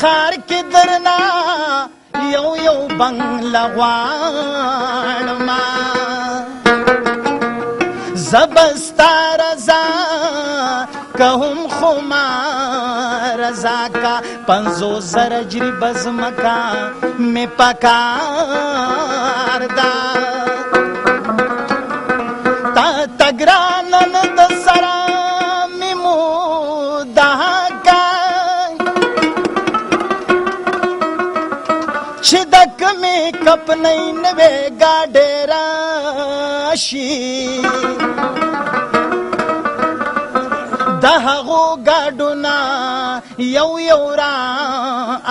خار کې درنا یو یو بنگله غواړما زبستا رضا کهم خما رضا کا 50,000 اجری بزمکا میں پکار دا تا تگرانن د سرا میمو دهکا چې دک می کپ نه نوې گاډه راشي دهغو گاډونا یو یو را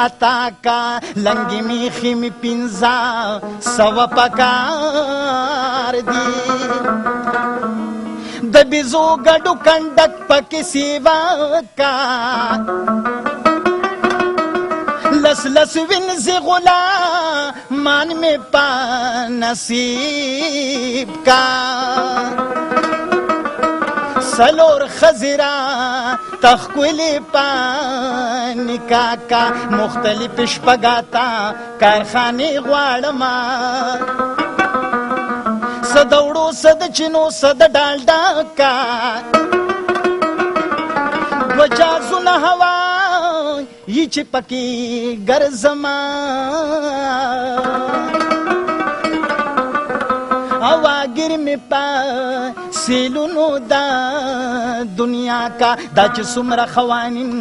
اتاکا لنګي میخي می پینځه سو پکار دی د بيزو گاډو کنډک پکې سیوا کا لس لس وینځي غلا مان می پا نصیب کا سلور خزرا تخکولی پانی کاکا مختلف شپگاتا کارخانی غوارما صدوڑو صد چنو صد ڈالڈا کا وجازون ہوا یہ چپکی گرزما ہوا گر میں پا سیلونو دا دنیا کا دا چې څومره خوانین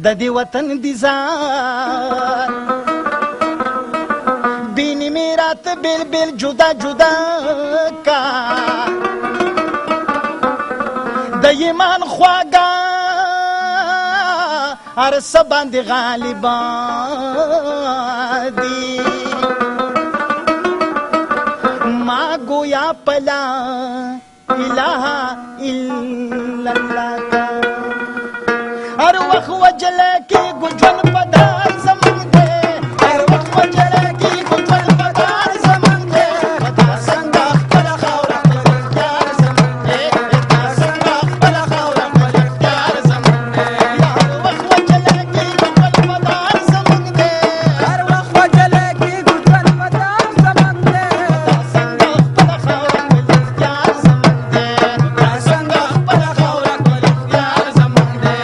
د دې وطن دي ځان بینی میرات بیل بیل جدا جدا کا د ایمان خواږه هر څه باندې غالبا دي ما گویا پلا الہ الا اللہ کا ہر وقت وجلے کی گجن پدار زمان دے ہر وقت وجلے کی گجن پدار زمان دے وطا سنگا پلا خورا ملکتیار زمان دے وطا سنگا پلا خورا ملکتیار زمان دے ہر وقت وجلے کی گجن پدار زمان دے ہر وقت وجلے کی گجن پدار زمان دے وطا سنگا پلا خورا ملکتیار زمان دے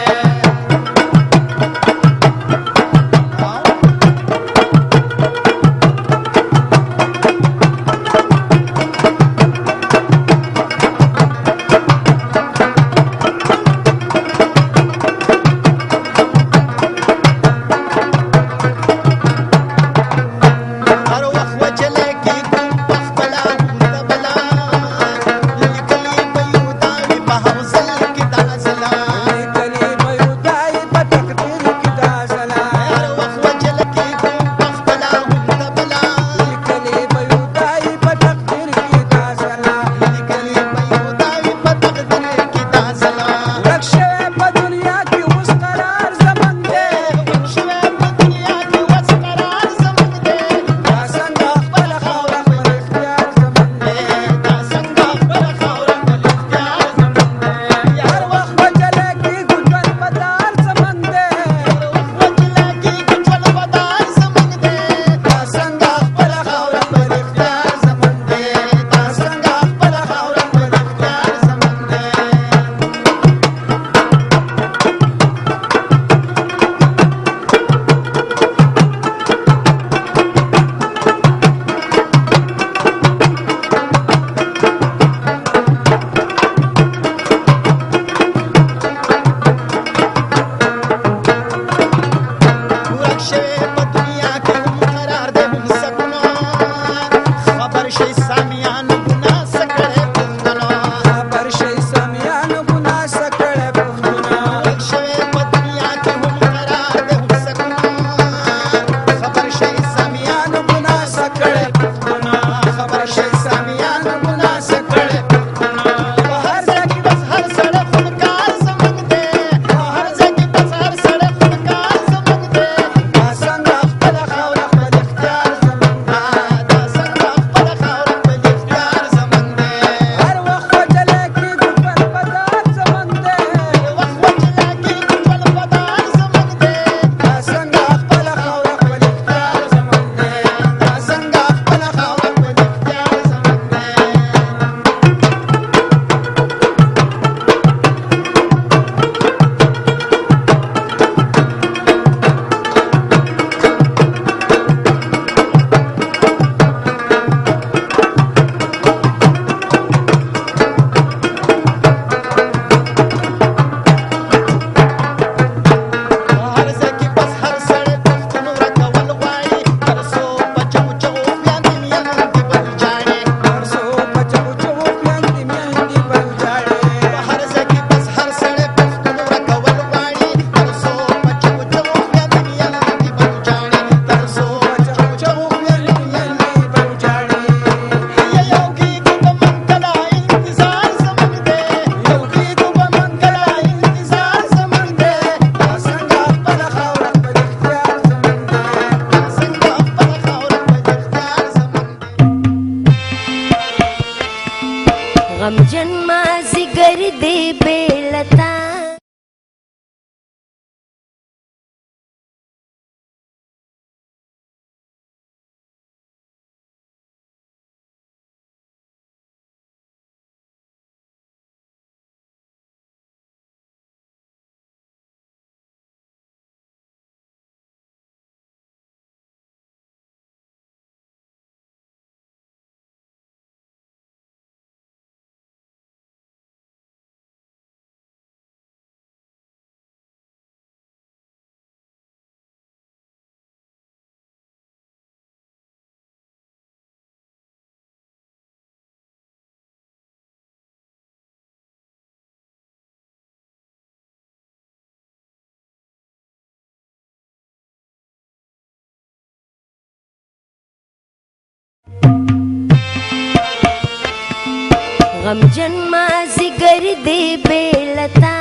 غمجن مازیګر دی بیلتا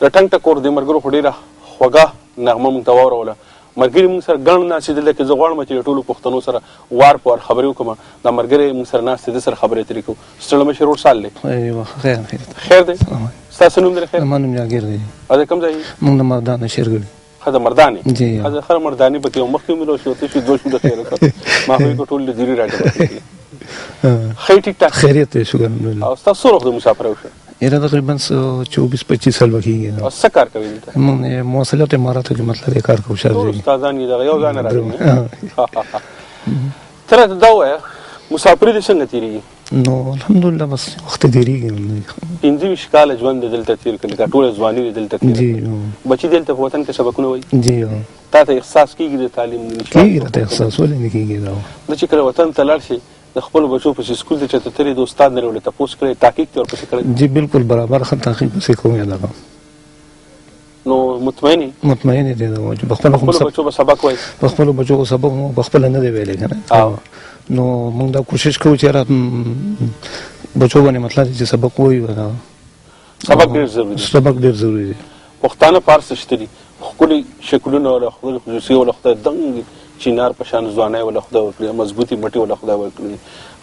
د ټنګ ټکور د ملګرو خو ډېره خوږه نغمه موږ ته واوروله. ملګري موږ سره ګڼ ناست دي، لکه زه غواړم چې د ټولو پښتنو سره وار په وار خبرې وکړم. دا ملګری موږ سره ناست دی، ده سره خبرې اترې کوو. ستړی مشر ورور سال دی؟ خیر دی. ستاسو نوم دی؟ خیر. زما نوم جاګیر دی. او د کوم ځای؟ موږ د مردان شیرګل. ښه، د مردانې؟ جی. ښه، خیر مردانې پکې یو مخکې ومېلو شو، ته شو دوه شو د خیره کړ. ما خو یې کو ټول د جیرې راجمع کړي. ښه ټیک ټاک؟ خیریت دی، شکر الحمدلله. او ستاسو څو وخت د مسافرۍ وشوه؟ یاره تقریبا 24-25 سال به کېږي. او څه کار کوئ دلته؟ موږ مواصلات اماراتو کې مطلب یې کار کوو. ټول استادان یې دغه یو ځای نه راځي. ته راته دا ووایه مسافري دې څنګه تېرېږي؟ نو الحمدلله بس وخت تېرېږي. 25 کاله ژوند دې دلته تېر کړي، دا ټوله ځواني دې دلته تېر کړي. بچي دلته په وطن کې سبقونه وایي؟ جی. تا ته احساس کېږي د تعلیم؟ کېږي، راته احساس ولې نه کېږي. دا چې کله وطن ته لاړ شي د خپلو بچو پسې سکول ته چې ته تلې د استاد نه ولې تپوس کړی، تحقیق دې ورپسې کړی؟ جی بالکل برابر ښه تحقیق پسې کوم. یا دغه نو مطمئن یې؟ مطمئن یې دی چې په خپلو بچو به سبق وایي؟ په خپلو بچو به سبق مو په خپله نه دی ویلی که نه. نو موږ دا کوشش کوو چې یاره بچو باندې مطلب چې سبق ووایو. سبق ډېر ضروري دی. سبق ډېر ضروري دی. پښتانه پارس شته دي، ښکلي شکلونه وله خدای خصوصي وله خدای دنګ چینار په شان ځوانۍ وله خدای ورکړي، مضبوطې مټې وله خدای ورکړي،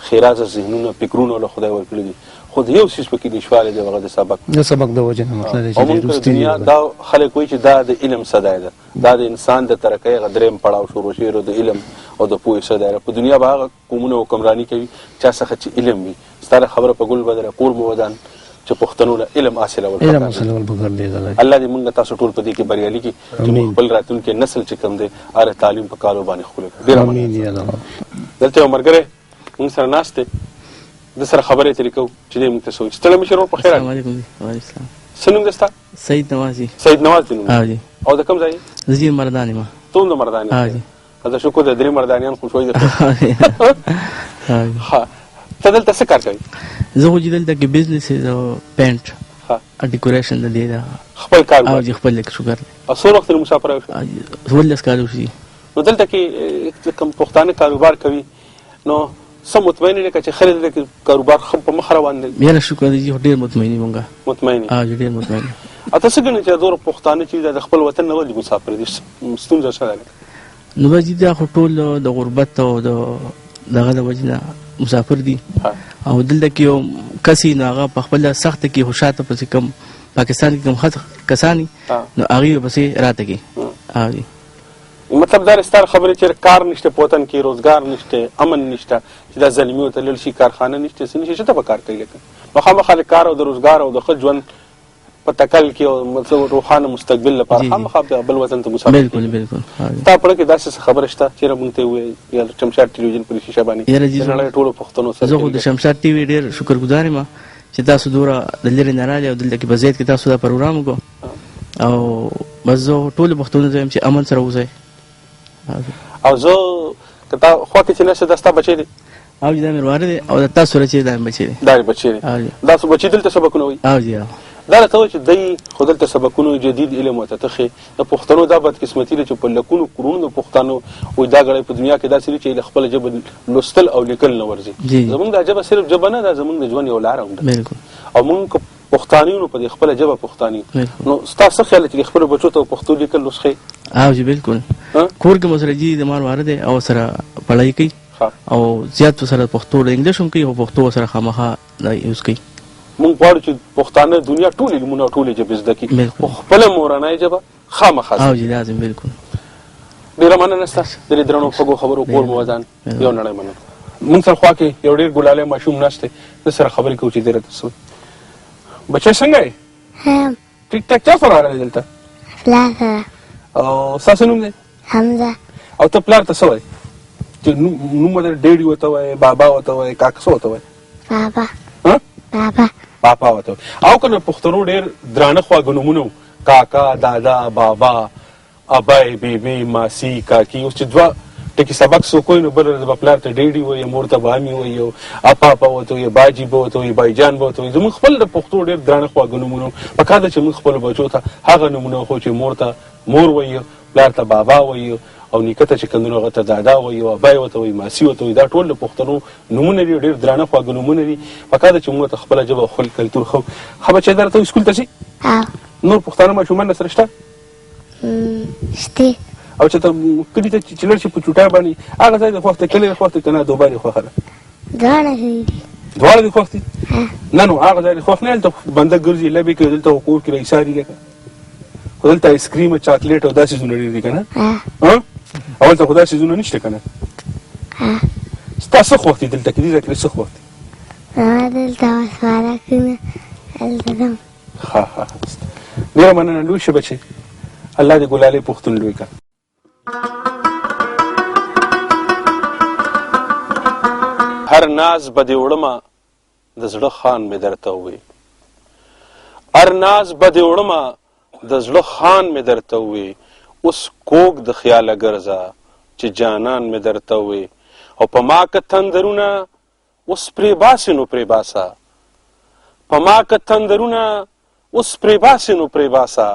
خیرازه ذهنونه فکرونه وله خدای ورکړي دي. خو د یو څیز پکې نشوالی دی، هغه د سبق. د سبق د وجې نه مطلب دی چې ډېر وروستي دنیا دا خلک وایي چې دا د علم صدای ده، دا د انسان د ترقۍ هغه درېیم پړاو شروع شوی د علم او د پوهې صدای ده. په دنیا به هغه قومونه حکمراني کوي چا څخه چې علم وي. ستا خبره په ګل بدله کور مو ودان چې پښتنو له علم حاصلول پکار دی. الله دې موږ تاسو ټول په دې کې بریالي کړي چې موږ خپل راتلونکی نسل چې کوم دی هغه تعلیم په کالو باندې ښکلی کړي. ډېره مننه. دلته یو ملګری موږ سره ناست دی، د سره خبرې اترې کوو چې دی موږ ته څه وایي. ستړی مشر ورور په خیر راغلی. السلام علیکم. وعلیکم السلام. څه نوم دی ستا؟ سید نوازي. سید نواز دی نوم؟ جی. او د کوم ځای؟ زه جی مردان یم. ته هم د مردان یې؟ جی. زه شکر د درې مردانیان خوشوي دي. ښه، ته دلته څه کار کوې؟ زه خو چې دلته کې بزنس او پینټ ډیکوریشن د دې ده خپل کاروبار؟ او جی خپل شکر. او څو وخت د مسافرۍ وشوه؟ 12 کال وشي. نو دلته کې کوم پښتانه کاروبار کوي نو څه مطمئن یې که چې خیر دلته کاروبار ښه په مخ روان دی؟ یاره شکر دی ډېر مطمئن یم مونږ. مطمئن یې؟ ډېر مطمئن. او ته څه ګڼې چې دومره پښتانه چې د خپل وطن نه ولې مسافر دي؟ ستونزه څه ده؟ نو بس دا خو ټول د غربت او د دغه د وجې نه مسافر دي. او دلته کې یو کسي نو هغه په خپله سخته کې خو شاته پسې کوم پاکستان کې کوم کسان نو هغې پسې راته کې. مطلب دا ستا خبرې چې کار نشته په وطن کې، روزګار نشته، امن نشته، چې دا زلمي ورته تللی شي، کارخانه نشته، څه نشي، څه ته به کار کوي؟ لکه مخامخ د کار او د روزګار او د ښه ژوند په تکل کې او مطلب روښانه مستقبل لپاره خامخا بل وطن ته مسافر. بالکل بالکل. ستا په کې داسې څه خبره شته چېرې موږ ته ووایې یا چمشاد ټلویزیون په شیشه باندې د نړۍ ټولو پښتنو سره؟ زه خو د شمشاد ټي وي ډېر شکرګزار یم چې تاسو دومره د لرې نه رالي او دلته کې په زید کې تاسو دا پروګرام وکړو. او بس زه ټولو پښتنو ته یم چې امن سره اوسئ. او زه که تا خوا کې چې نشته دا ستا بچی دی؟ او جی دا مې وراره دی او دا تاسو سره چې دا مې بچی دی. دا یې بچی دی. دا بچي دلته سبقونه وایي؟ او جی. دا راته وایي چې دی خو دلته سبقونه جدید علم ورته تخې. د پښتنو دا بدقسمتي ده چې په لکونو کورونو د پښتنو وایي دا ګړی په دنیا کې داسې دي چې له خپله ژبه لوستل او لیکل نه ورځي. زموږ دا ژبه صرف ژبه نه ده، زموږ د ژوند یو لاره هم ده. او موږ که پښتانه یو نو په دې خپله ژبه پښتانه یو. نو ستا څه خیال دی چې خپلو بچو ته پښتو لیکل لوست ښیي؟ او جی بالکل. کور کې مو سره جي د مار واره دی او سره پړهایي کوي او زیات سره پښتو د انګلیش هم کوي او پښتو سره خامخا یوز کوي. موږ غواړو چې پښتانه دنیا ټول علمونه او ټولې ژبې زده کړي خو خپله مورنۍ ژبه خامخا. او جی لازم بالکل. ډېره مننه ستا د دې درنو خوږو خبرو کور مو ودان. یو نړۍ مننه. موږ سره خوا کې یو ډېر ګلالی ماشوم ناست دی، د سره خبرې کوو چې دی راته څه وایي. بچی څنګه یې؟ ټیک ټاک. چا سره راغلی دلته؟ پلار سره. او ستاسو نوم دی؟ حمزه. او ته پلار ته څه وایې چې نوم ورته ډیډي ورته وایې، بابا ورته وایې، کاکا څه ورته وایې؟ بابا. بابا ورته وایې. او که نه پښتنو ډېر درانه خواږه نومونه وو، کاکا، دادا، بابا، ابی، بیبي، ماسي، کاکي. اوس چې دوه ټکي سبق څوک وایي نو بل ورځ به پلار ته ډیډي وایي، مور ته بامي وایي، او اپا ورته وایي، باجي به ورته وایي، بایجان به ورته وایي. زموږ خپل د پښتو ډېر درانه خواږه نومونه وو. پکار ده چې موږ خپلو بچو ته هغه نومونه وښو چې مور ته مور وایي، پلار ته بابا وایي، او نیکه ته چې کندنو هغه ته دادا وایي او ابا یې ورته وایي ماسي ورته وایي دا ټول د پښتنو نومونه دي ډېر درانه خواږه نومونه دي پکار ده چې موږ ته خپله ژبه او خپل کلتور ښه ښه بچی درته سکول ته ځي نور پښتانه ماشومان درسره شته شته او چې ته کلي ته چې لاړ شي په چوټا باندې هغه ځای د خوښ دی کلی د خوښ دی که نه دوبا دې خوښه ده دواړه ښه دي دواړه دې خوښ دي نه نو هغه ځای دې خوښ نه هلته بنده ګرځي لبې کوي دلته خو کور کې رئیساري لکه خو دلته آیسکریم او چاکلیټ او دا څیزونه ډېر دي که نه او هلته خو دا څیزونه نشته که نه ستا څه خوښ دي دلته کې دې ځای کې څه خوښ دي زما دلته خوراکونه هلته ځم ښه ښه ډېره مننه لوی شه بچې الله دې ګلالۍ پښتون لوی کړه هر ناز به دې وړمه د زړه خان مې درته ووې هر ناز به دې وړمه د زړه خان مې درته ووې اوس کوږ د خیاله ګرځه چې جانان مې درته ووې او په ما که تندرونه اوس پرې باسې نو پرې باسه په ما که تندرونه اوس پرې باسې نو پرې باسه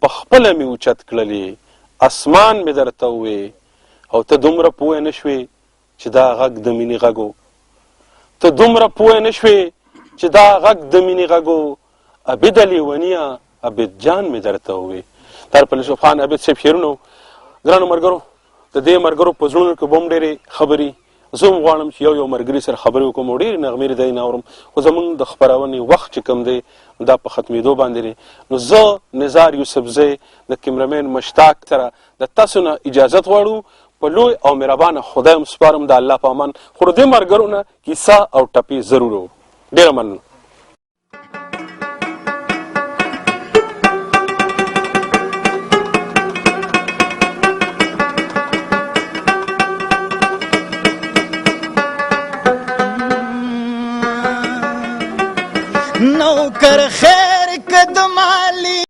په خپله مې اوچت کړلې اسمان مې درته ووې او ته دومره پوه نه شوې چې دا غږ د مینې غږ و ته دومره پوه نه شوې چې دا غږ د مینې غږ و عبد لیونیه عبد جان مې درته ووې دا په یوسف خان عبد صاحب شعرونه و ګرانو ملګرو د دې ملګرو په زړونو کې به هم ډېرې خبرې زه هم غواړم چې یو ملګري سره خبرې وکړم او ډېرې نغمې د دی نه اورم خو زموږ د خپرونې وخت چې کوم دی دا په ختمېدو باندې دی نو زه نزار یوسفزی د کیمرمین مشتاق سره د تاسو نه اجازت غواړو په لوی او مهربانه خدای هم سپارم د الله په امان خو د دې ملګرو نه کیسه او ټپې ضرور و ډېره مننه نوکر خیر قدم علی